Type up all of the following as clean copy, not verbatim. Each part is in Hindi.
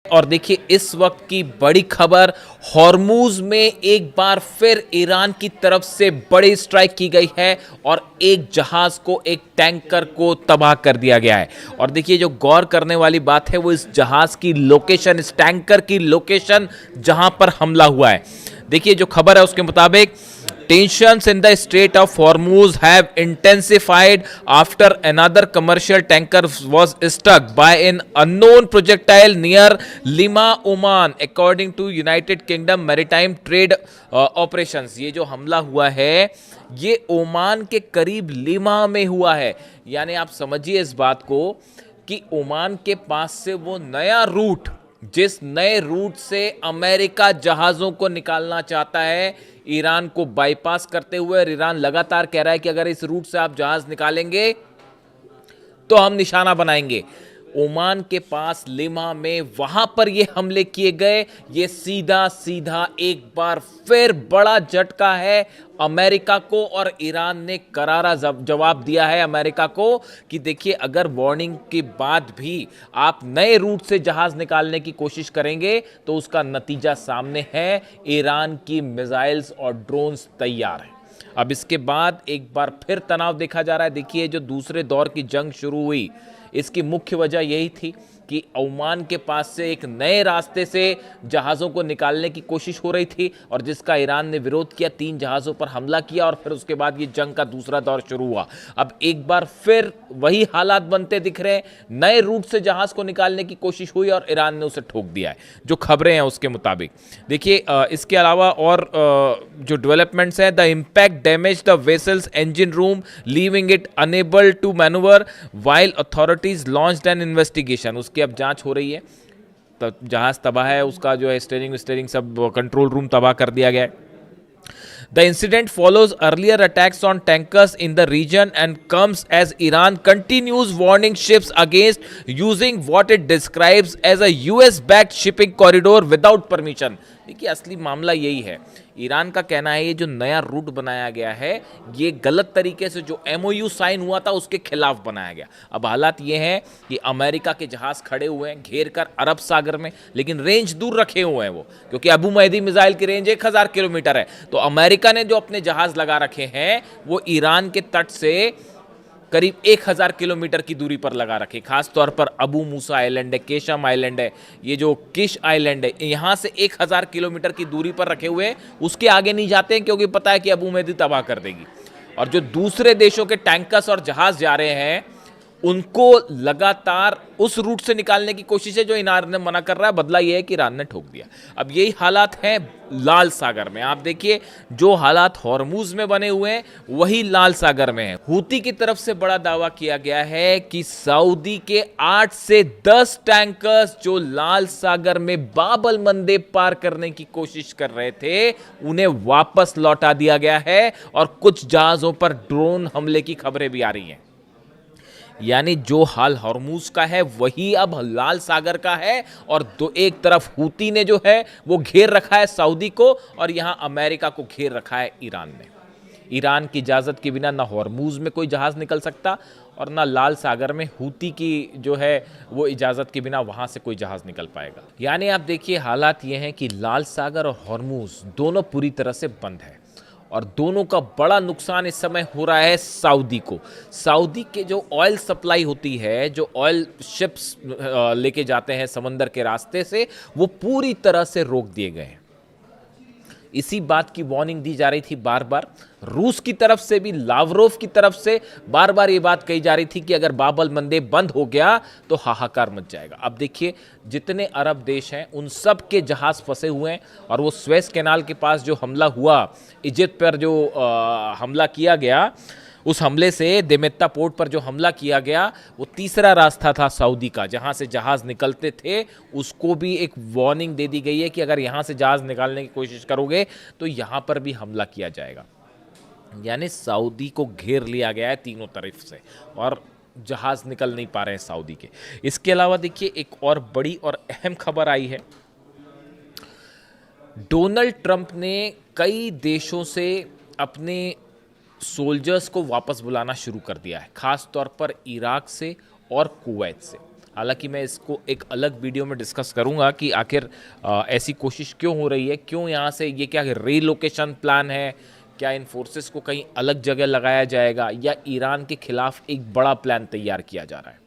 और देखिए इस वक्त की बड़ी खबर, हॉर्मूज में एक बार फिर ईरान की तरफ से बड़ी स्ट्राइक की गई है और एक जहाज को, एक टैंकर को तबाह कर दिया गया है। और देखिए जो गौर करने वाली बात है वो इस जहाज की लोकेशन, इस टैंकर की लोकेशन जहां पर हमला हुआ है। देखिए जो खबर है उसके मुताबिक tensions in the Strait of Hormuz have intensified after another commercial tanker was struck by an unknown projectile near Lima, Oman, according to United Kingdom Maritime Trade Operations। ये जो हमला हुआ है ये ओमान के करीब लिमा में हुआ है। यानी आप समझिए इस बात को कि ओमान के पास से वो नया रूट, जिस नए रूट से अमेरिका जहाज़ों को निकालना चाहता है, ईरान को बाईपास करते हुए, और ईरान लगातार कह रहा है कि अगर इस रूट से आप जहाज़ निकालेंगे तो हम निशाना बनाएंगे। ओमान के पास लिमा में वहां पर ये हमले किए गए। ये सीधा सीधा एक बार फिर बड़ा झटका है अमेरिका को, और ईरान ने करारा जवाब दिया है अमेरिका को कि देखिए अगर वार्निंग के बाद भी आप नए रूट से जहाज निकालने की कोशिश करेंगे तो उसका नतीजा सामने है। ईरान की मिसाइल्स और ड्रोन्स तैयार हैं। अब इसके बाद एक बार फिर तनाव देखा जा रहा है। देखिए जो दूसरे दौर की जंग शुरू हुई, इसकी मुख्य वजह यही थी कि ओमान के पास से एक नए रास्ते से जहाज़ों को निकालने की कोशिश हो रही थी, और जिसका ईरान ने विरोध किया, 3 जहाज़ों पर हमला किया, और फिर उसके बाद ये जंग का दूसरा दौर शुरू हुआ। अब एक बार फिर वही हालात बनते दिख रहे हैं। नए रूट से जहाज़ को निकालने की कोशिश हुई और ईरान ने उसे ठोक दिया है, जो खबरें हैं उसके मुताबिक। देखिए इसके अलावा और जो डेवलपमेंट्स हैं, the impact damage the vessel's engine room, leaving it unable to manoeuvre while authorities launched an investigation. उसकी अब जांच हो रही है। तो जहाज तबाह है, उसका जो है स्टीयरिंग सब कंट्रोल रूम तबाह कर दिया गया है। The incident follows earlier attacks on tankers in the region and comes as Iran continues warning ships against using what it describes as a US-backed shipping corridor without permission। देखिए असली मामला यही है। ईरान का कहना है ये जो नया रूट बनाया गया है ये गलत तरीके से जो MOU साइन हुआ था उसके खिलाफ बनाया गया। अब हालात ये हैं कि अमेरिका के जहाज खड़े हुए हैं घेर कर अरब सागर में, लेकिन रेंज दूर रखे हुए हैं वो, क्योंकि अबू महदी मिसाइल की रेंज 1000 किलोमीटर है। तो अमेरिका ने जो अपने जहाज लगा रखे हैं वो ईरान के तट से करीब 1000 किलोमीटर की दूरी पर लगा रखे। खास तौर पर अबू मूसा आइलैंड है, केशम आइलैंड है, ये जो किश आइलैंड है, यहां से 1000 किलोमीटर की दूरी पर रखे हुए। उसके आगे नहीं जाते हैं क्योंकि पता है कि अबू महदी तबाह कर देगी। और जो दूसरे देशों के टैंकर्स और जहाज जा रहे हैं उनको लगातार उस रूट से निकालने की कोशिश है जो ईरान ने मना कर रहा है। बदला यह है कि ईरान ने ठोक दिया। अब यही हालात हैं लाल सागर में। आप देखिए जो हालात हॉर्मूज में बने हुए हैं वही लाल सागर में है। हूती की तरफ से बड़ा दावा किया गया है कि सऊदी के 8 से 10 टैंकर्स जो लाल सागर में बाब अल मंदेब पार करने की कोशिश कर रहे थे उन्हें वापस लौटा दिया गया है, और कुछ जहाजों पर ड्रोन हमले की खबरें भी आ रही हैं। यानी जो हाल हॉर्मूज का है वही अब लाल सागर का है, और एक तरफ हूती ने जो है वो घेर रखा है सऊदी को, और यहां अमेरिका को घेर रखा है ईरान ने। ईरान की इजाज़त के बिना ना हॉर्मूज में कोई जहाज़ निकल सकता, और ना लाल सागर में हूती की जो है वो इजाज़त के बिना वहां से कोई जहाज़ निकल पाएगा। यानी आप देखिए हालात ये हैं कि लाल सागर और हॉर्मूज दोनों पूरी तरह से बंद है, और दोनों का बड़ा नुकसान इस समय हो रहा है सऊदी को। सऊदी के जो ऑयल सप्लाई होती है, जो ऑयल शिप्स लेके जाते हैं समंदर के रास्ते से, वो पूरी तरह से रोक दिए गए हैं। इसी बात की वार्निंग दी जा रही थी बार बार। रूस की तरफ से भी, लावरोव की तरफ से बार बार ये बात कही जा रही थी कि अगर बाब अल मंदेब बंद हो गया तो हाहाकार मच जाएगा। अब देखिए जितने अरब देश हैं उन सब के जहाज फंसे हुए हैं, और वो स्वेज कैनाल के पास जो हमला हुआ, इजिप्ट पर जो हमला किया गया, उस हमले से देमेत्ता पोर्ट पर जो हमला किया गया वो तीसरा रास्ता था सऊदी का जहां से जहाज निकलते थे। उसको भी एक वार्निंग दे दी गई है कि अगर यहां से जहाज निकालने की कोशिश करोगे तो यहां पर भी हमला किया जाएगा। यानी सऊदी को घेर लिया गया है तीनों तरफ से, और जहाज निकल नहीं पा रहे हैं सऊदी के। इसके अलावा देखिए एक और बड़ी और अहम खबर आई है। डोनाल्ड ट्रंप ने कई देशों से अपने सोल्जर्स को वापस बुलाना शुरू कर दिया है, खास तौर पर इराक से और कुवैत से। हालांकि मैं इसको एक अलग वीडियो में डिस्कस करूंगा कि आखिर ऐसी कोशिश क्यों हो रही है, क्यों यहाँ से ये क्या रीलोकेशन प्लान है, क्या इन फोर्सेस को कहीं अलग जगह लगाया जाएगा या ईरान के खिलाफ एक बड़ा प्लान तैयार किया जा रहा है।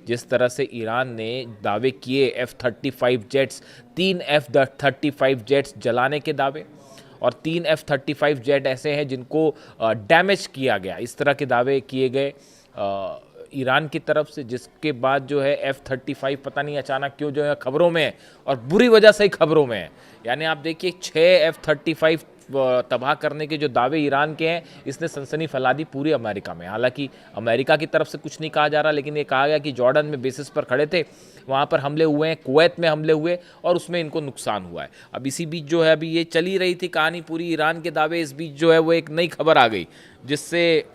जिस तरह से ईरान ने दावे किए F-35 जेट्स, 3 F-35 जेट्स जलाने के दावे और 3 F-35 जेट ऐसे हैं जिनको डैमेज किया गया, इस तरह के दावे किए गए ईरान की तरफ से, जिसके बाद जो है F-35 पता नहीं अचानक क्यों जो है खबरों में है और बुरी वजह से ही खबरों में है। यानी आप देखिए 6 F-35 तबाह करने के जो दावे ईरान के हैं, इसने सनसनी फैला दी पूरी अमेरिका में। हालांकि अमेरिका की तरफ से कुछ नहीं कहा जा रहा, लेकिन ये कहा गया कि जॉर्डन में बेसिस पर खड़े थे, वहाँ पर हमले हुए हैं, कुवैत में हमले हुए और उसमें इनको नुकसान हुआ है। अब इसी बीच जो है अभी ये चली रही थी कहानी पूरी ईरान के दावे, इस बीच जो है वो एक नई खबर आ गई जिससे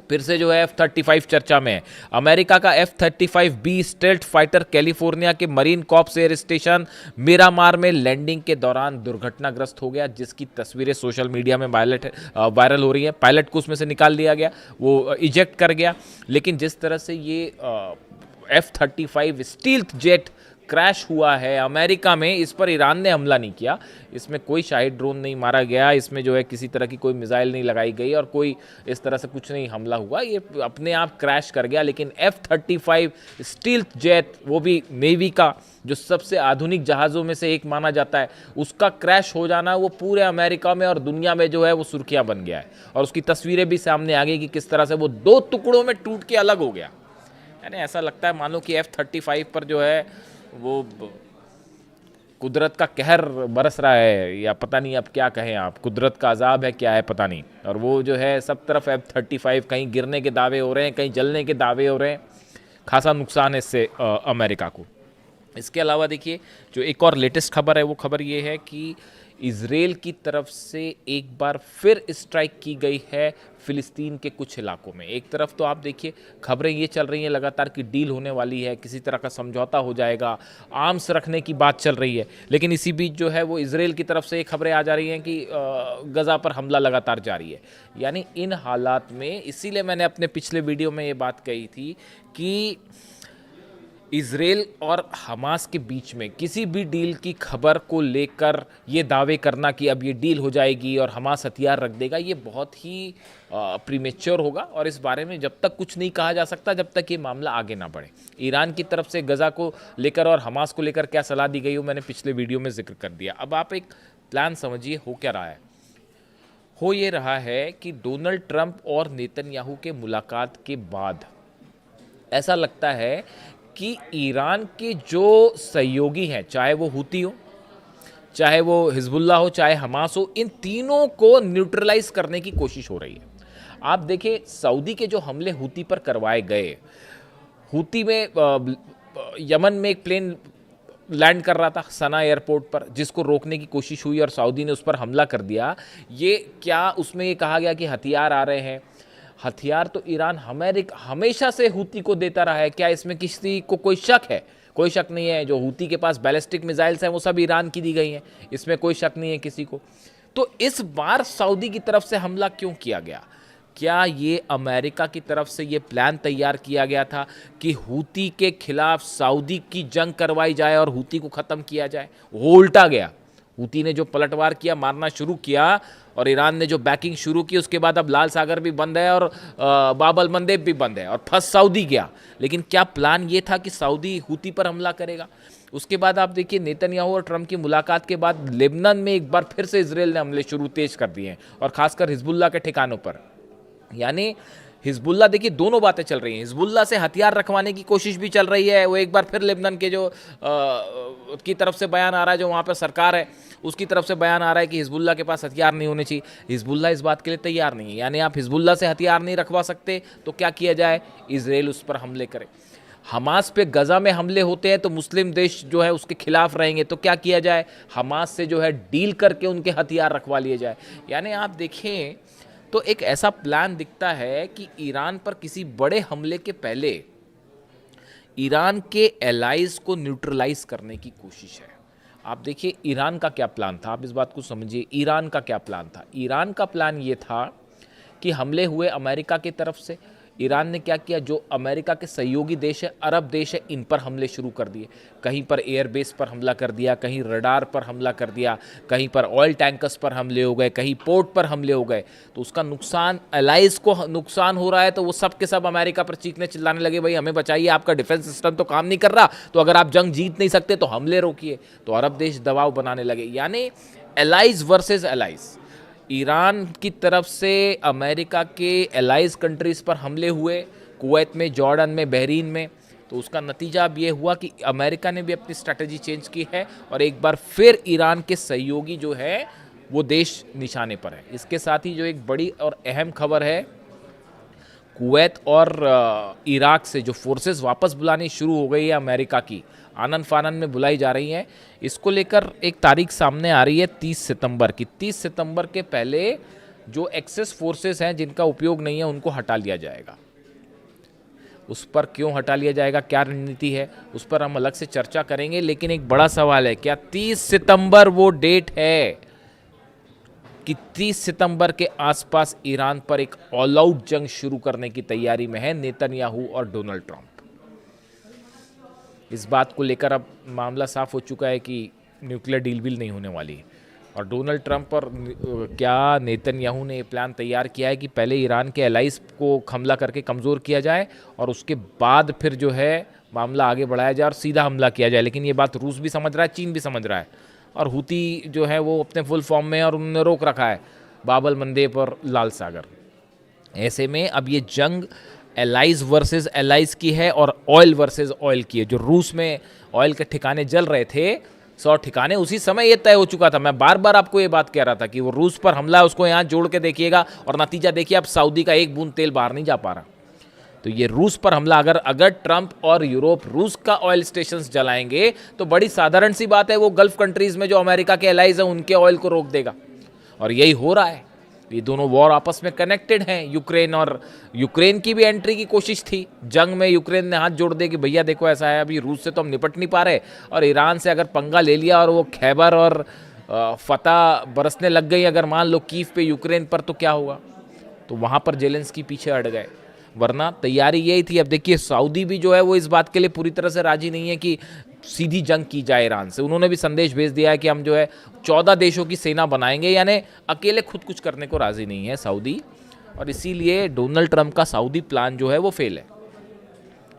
फिर से जो है F-35 चर्चा में है। अमेरिका का F-35B स्टेल्थ फाइटर कैलिफोर्निया के marine corps air station Miramar में लैंडिंग के दौरान दुर्घटनाग्रस्त हो गया, जिसकी तस्वीरें सोशल मीडिया में वायरल हो रही हैं। पायलट को उसमें से निकाल दिया गया, वो इजेक्ट कर गया। लेकिन जिस तरह से ये F-35 स्टील्थ जेट क्रैश हुआ है अमेरिका में, इस पर ईरान ने हमला नहीं किया, इसमें कोई शाहिद ड्रोन नहीं मारा गया, इसमें जो है किसी तरह की कोई मिसाइल नहीं लगाई गई और कोई इस तरह से कुछ नहीं हमला हुआ, ये अपने आप क्रैश कर गया। लेकिन F-35 स्टील्थ जेट, वो भी नेवी का जो सबसे आधुनिक जहाज़ों में से एक माना जाता है, उसका क्रैश हो जाना वो पूरे अमेरिका में और दुनिया में जो है वो सुर्खियां बन गया है। और उसकी तस्वीरें भी सामने आ गई कि किस तरह से वो 2 टुकड़ों में टूट के अलग हो गया। यानी ऐसा लगता है मानो कि F-35 पर जो है वो कुदरत का कहर बरस रहा है, या पता नहीं अब क्या कहें आप, कुदरत का अजाब है क्या है पता नहीं। और वो जो है सब तरफ F-35, कहीं गिरने के दावे हो रहे हैं, कहीं जलने के दावे हो रहे हैं, खासा नुकसान है इससे अमेरिका को। इसके अलावा देखिए जो एक और लेटेस्ट खबर है, वो खबर ये है कि इजराइल की तरफ से एक बार फिर स्ट्राइक की गई है फिलिस्तीन के कुछ इलाकों में। एक तरफ तो आप देखिए खबरें ये चल रही हैं लगातार कि डील होने वाली है, किसी तरह का समझौता हो जाएगा, आर्म्स रखने की बात चल रही है, लेकिन इसी बीच जो है वो इजराइल की तरफ से ये खबरें आ जा रही हैं कि गज़ा पर हमला लगातार जारी है। यानी इन हालात में, इसीलिए मैंने अपने पिछले वीडियो में ये बात कही थी कि इजराइल और हमास के बीच में किसी भी डील की खबर को लेकर ये दावे करना कि अब ये डील हो जाएगी और हमास हथियार रख देगा, ये बहुत ही प्रीमेच्योर होगा। और इस बारे में जब तक कुछ नहीं कहा जा सकता, जब तक ये मामला आगे ना बढ़े। ईरान की तरफ से गज़ा को लेकर और हमास को लेकर क्या सलाह दी गई हो, मैंने पिछले वीडियो में जिक्र कर दिया। अब आप एक प्लान समझिए हो क्या रहा है। हो ये रहा है कि डोनाल्ड ट्रंप और नेतन्याहू के मुलाकात के बाद ऐसा लगता है कि ईरान के जो सहयोगी हैं, चाहे वो हुती हो, चाहे वो हिजबुल्लाह हो, चाहे हमास हो, इन तीनों को न्यूट्रलाइज करने की कोशिश हो रही है। आप देखिए सऊदी के जो हमले हुती पर करवाए गए, हुती में यमन में एक प्लेन लैंड कर रहा था सना एयरपोर्ट पर, जिसको रोकने की कोशिश हुई और सऊदी ने उस पर हमला कर दिया। ये क्या उसमें ये कहा गया कि हथियार आ रहे हैं? हथियार तो ईरान हमेशा से हुती को देता रहा है। क्या इसमें किसी को कोई शक है? कोई शक नहीं है। जो हुती के पास बैलिस्टिक मिसाइल्स हैं वो सब ईरान की दी गई हैं, इसमें कोई शक नहीं है किसी को। तो इस बार सऊदी की तरफ से हमला क्यों किया गया? क्या ये अमेरिका की तरफ से ये प्लान तैयार किया गया था कि हुती के खिलाफ सऊदी की जंग करवाई जाए और हुती को ख़त्म किया जाए? वो उल्टा गया। हुती ने जो पलटवार किया, मारना शुरू किया, और ईरान ने जो बैकिंग शुरू की, उसके बाद अब लाल सागर भी बंद है और बाबल मंदेब भी बंद है और फंस सऊदी गया। लेकिन क्या प्लान ये था कि सऊदी हुती पर हमला करेगा? उसके बाद आप देखिए नेतन्याहू और ट्रंप की मुलाकात के बाद लेबनान में एक बार फिर से इजराइल ने हमले शुरू तेज कर दिए हैं, और खासकर हिजबुल्लाह के ठिकानों पर। यानी हिजबुल्लाह, देखिए दोनों बातें चल रही हैं। हिजबुल्लाह से हथियार रखवाने की कोशिश भी चल रही है। वो एक बार फिर लेबनान के जो की तरफ से बयान आ रहा है, जो वहाँ पर सरकार है उसकी तरफ से बयान आ रहा है कि हिजबुल्लाह के पास हथियार नहीं होने चाहिए। हिजबुल्लाह इस बात के लिए तैयार नहीं है। यानी आप हिजबुल्लाह से हथियार नहीं रखवा सकते तो क्या किया जाए? इजराइल उस पर हमले करे। हमास पे गज़ा में हमले होते हैं तो मुस्लिम देश जो है उसके खिलाफ रहेंगे, तो क्या किया जाए? हमास से जो है डील करके उनके हथियार रखवा लिए जाए। यानी आप देखें तो एक ऐसा प्लान दिखता है कि ईरान पर किसी बड़े हमले के पहले ईरान के एलाइज को न्यूट्रलाइज करने की कोशिश है। आप देखिए ईरान का क्या प्लान था, आप इस बात को समझिए। ईरान का क्या प्लान था? ईरान का प्लान ये था कि हमले हुए अमेरिका की तरफ से, ईरान ने क्या किया, जो अमेरिका के सहयोगी देश है, अरब देश है, इन पर हमले शुरू कर दिए। कहीं पर एयरबेस पर हमला कर दिया, कहीं रडार पर हमला कर दिया, कहीं पर ऑयल टैंकर्स पर हमले हो गए, कहीं पोर्ट पर हमले हो गए। तो उसका नुकसान एलाइज को नुकसान हो रहा है, तो वो सब के सब अमेरिका पर चीखने चिल्लाने लगे, भाई हमें बचाइए, आपका डिफेंस सिस्टम तो काम नहीं कर रहा, तो अगर आप जंग जीत नहीं सकते तो हमले रोकिए। तो अरब देश दबाव बनाने लगे, यानी एलाइज वर्सेस एलाइज। ईरान की तरफ से अमेरिका के एलाइज कंट्रीज पर हमले हुए, कुवैत में, जॉर्डन में, बहरीन में। तो उसका नतीजा अब ये हुआ कि अमेरिका ने भी अपनी स्ट्रैटेजी चेंज की है और एक बार फिर ईरान के सहयोगी जो है वो देश निशाने पर है। इसके साथ ही जो एक बड़ी और अहम खबर है, कुवैत और इराक से जो फोर्सेस वापस बुलानी शुरू हो गई है अमेरिका की, आनन फानन में बुलाई जा रही हैं। इसको लेकर एक तारीख सामने आ रही है 30 सितंबर की। 30 सितंबर के पहले जो एक्सेस फोर्सेस हैं जिनका उपयोग नहीं है उनको हटा लिया जाएगा। उस पर क्यों हटा लिया जाएगा, क्या रणनीति है, उस पर हम अलग से चर्चा करेंगे। लेकिन एक बड़ा सवाल है, क्या 30 सितंबर वो डेट है कि 30 सितंबर के आसपास ईरान पर एक ऑल आउट जंग शुरू करने की तैयारी में है नेतन्याहू और डोनाल्ड ट्रंप। इस बात को लेकर अब मामला साफ हो चुका है कि न्यूक्लियर डील भी नहीं होने वाली है। और डोनाल्ड ट्रंप और क्या नेतन्याहू ने ये प्लान तैयार किया है कि पहले ईरान के एलाइज को हमला करके कमज़ोर किया जाए और उसके बाद फिर जो है मामला आगे बढ़ाया जाए और सीधा हमला किया जाए। लेकिन ये बात रूस भी समझ रहा है, चीन भी समझ रहा है, और हूती जो है वो अपने फुल फॉर्म में, और उन्होंने रोक रखा है बाबल मंदेब और लाल सागर। ऐसे में अब ये जंग एलाइज वर्सेस एलाइज की है और ऑयल वर्सेस ऑयल की है। जो रूस में ऑयल के ठिकाने जल रहे थे, 100 ठिकाने, उसी समय ये तय हो चुका था। मैं बार बार आपको ये बात कह रहा था कि वो रूस पर हमला है, उसको यहाँ जोड़ के देखिएगा और नतीजा देखिए, अब सऊदी का एक बूंद तेल बाहर नहीं जा पा रहा। तो ये रूस पर हमला, अगर ट्रंप और यूरोप रूस का ऑयल स्टेशंस जलाएंगे तो बड़ी साधारण सी बात है, वो गल्फ कंट्रीज में जो अमेरिका के एलाइज हैं उनके ऑयल को रोक देगा। और यही हो रहा है। ये दोनों वॉर आपस में कनेक्टेड हैं। यूक्रेन की भी एंट्री की कोशिश थी जंग में। यूक्रेन ने हाथ जोड़ दिए कि भैया देखो ऐसा है, अभी रूस से तो हम निपट नहीं पा रहे, और ईरान से अगर पंगा ले लिया और वो खैबर और फतह बरसने लग गई, अगर मान लो कीव पे यूक्रेन पर, तो क्या होगा। तो वहाँ पर जेलेंस्की पीछे हट गए, वरना तैयारी यही थी। अब देखिए सऊदी भी जो है वो इस बात के लिए पूरी तरह से राजी नहीं है कि सीधी जंग की जाए ईरान से। उन्होंने भी संदेश भेज दिया है कि हम जो है 14 देशों की सेना बनाएंगे, यानी अकेले खुद कुछ करने को राजी नहीं है सऊदी। और इसीलिए डोनाल्ड ट्रंप का सऊदी प्लान जो है वो फेल है।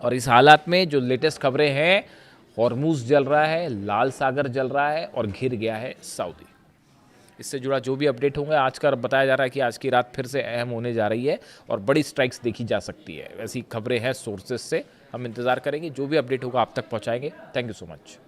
और इस हालात में जो लेटेस्ट खबरें हैं, हॉर्मूज जल रहा है, लाल सागर जल रहा है और घिर गया है सऊदी। इससे जुड़ा जो भी अपडेट होंगे आज का बताया जा रहा है कि आज की रात फिर से अहम होने जा रही है और बड़ी स्ट्राइक्स देखी जा सकती है। ऐसी खबरें हैं सोर्सेस से, हम इंतज़ार करेंगे, जो भी अपडेट होगा आप तक पहुंचाएंगे। Thank you so much.